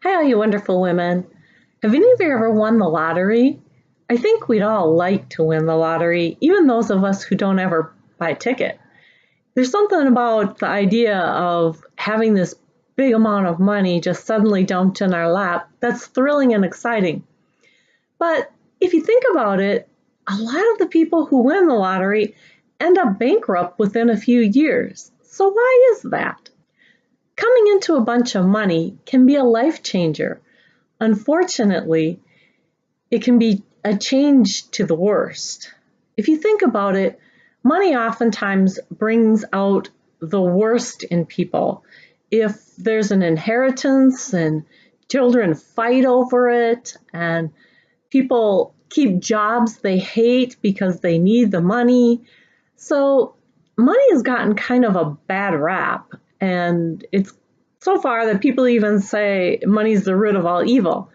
Hi, all you wonderful women. Have any of you ever won the lottery? I think we'd all like to win the lottery, even those of us who don't ever buy a ticket. There's something about the idea of having this big amount of money just suddenly dumped in our lap that's thrilling and exciting. But if you think about it, a lot of the people who win the lottery end up bankrupt within a few years. So why is that? Coming into a bunch of money can be a life changer. Unfortunately, it can be a change to the worst. If you think about it, money oftentimes brings out the worst in people. If there's an inheritance and children fight over it and people keep jobs they hate because they need the money. So money has gotten kind of a bad rap, and it's so far that people even say money's the root of all evil.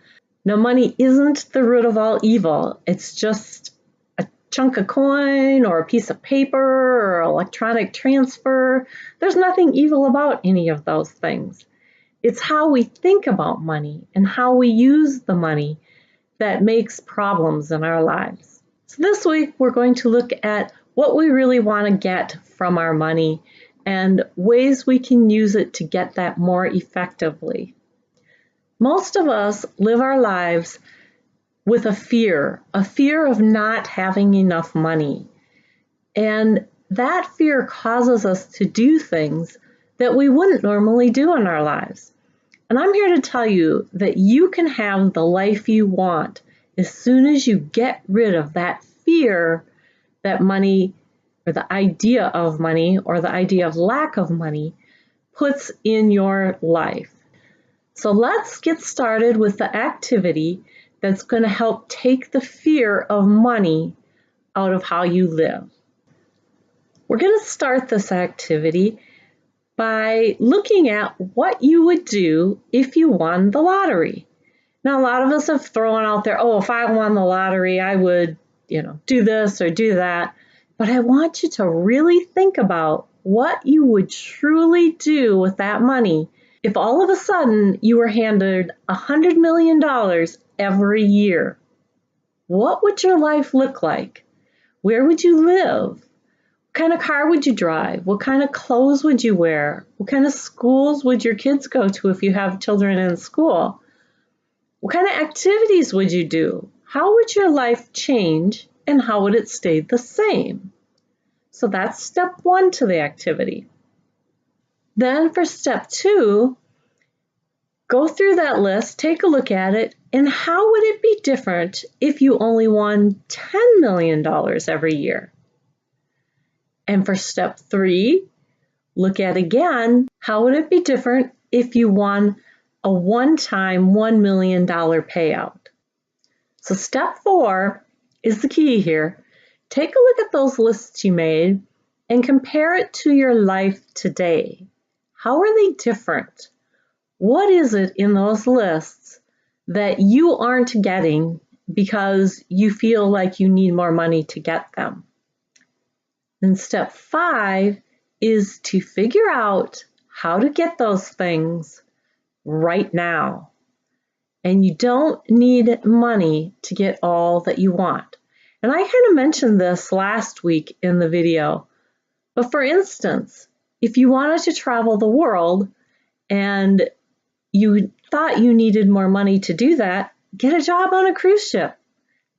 Now, money isn't the root of all evil. It's just a chunk of coin or a piece of paper or electronic transfer. There's nothing evil about any of those things. It's how we think about money and how we use the money that makes problems in our lives. So this week, we're going to look at what we really want to get from our money and ways we can use it to get that more effectively. Most of us live our lives with a fear of not having enough money. And that fear causes us to do things that we wouldn't normally do in our lives. And I'm here to tell you that you can have the life you want as soon as you get rid of that fear that money, or the idea of money, or the idea of lack of money puts in your life. So let's get started with the activity that's going to help take the fear of money out of how you live. We're going to start this activity by looking at what you would do if you won the lottery. Now, a lot of us have thrown out there, if I won the lottery, I would, do this or do that. But I want you to really think about what you would truly do with that money if all of a sudden you were handed $100 million every year. What would your life look like? Where would you live? What kind of car would you drive? What kind of clothes would you wear? What kind of schools would your kids go to if you have children in school? What kind of activities would you do? How would your life change and how would it stay the same? So that's step one to the activity. Then for step two, go through that list, take a look at it, and how would it be different if you only won $10 million every year? And for step three, look at again, how would it be different if you won a one-time $1 million payout? So step four is the key here. Take a look at those lists you made and compare it to your life today. How are they different? What is it in those lists that you aren't getting because you feel like you need more money to get them? And step five is to figure out how to get those things right now. And you don't need money to get all that you want. And I kind of mentioned this last week in the video. But for instance, if you wanted to travel the world and you thought you needed more money to do that, get a job on a cruise ship.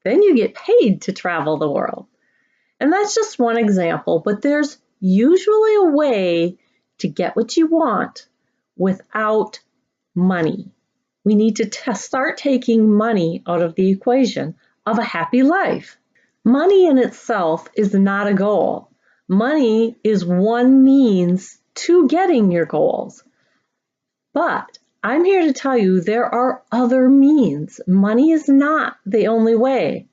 Then you get paid to travel the world. And that's just one example, but there's usually a way to get what you want without money. We need to start taking money out of the equation of a happy life. Money in itself is not a goal. Money is one means to getting your goals. But I'm here to tell you there are other means. Money is not the only way.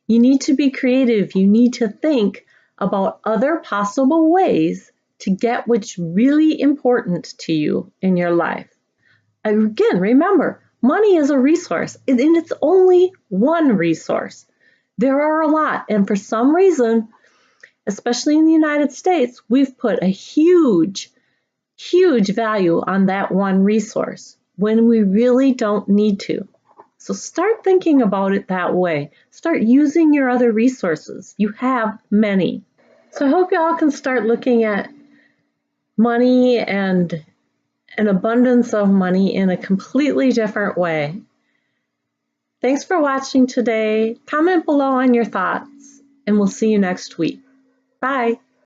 You need to be creative. You need to think about other possible ways to get what's really important to you in your life. Again, remember, money is a resource, and it's only one resource. There are a lot, and for some reason, especially in the United States, we've put a huge value on that one resource. when we really don't need to. So start thinking about it that way. Start using your other resources. You have many. So I hope you all can start looking at money and an abundance of money in a completely different way. Thanks for watching today. Comment below on your thoughts, and we'll see you next week. Bye.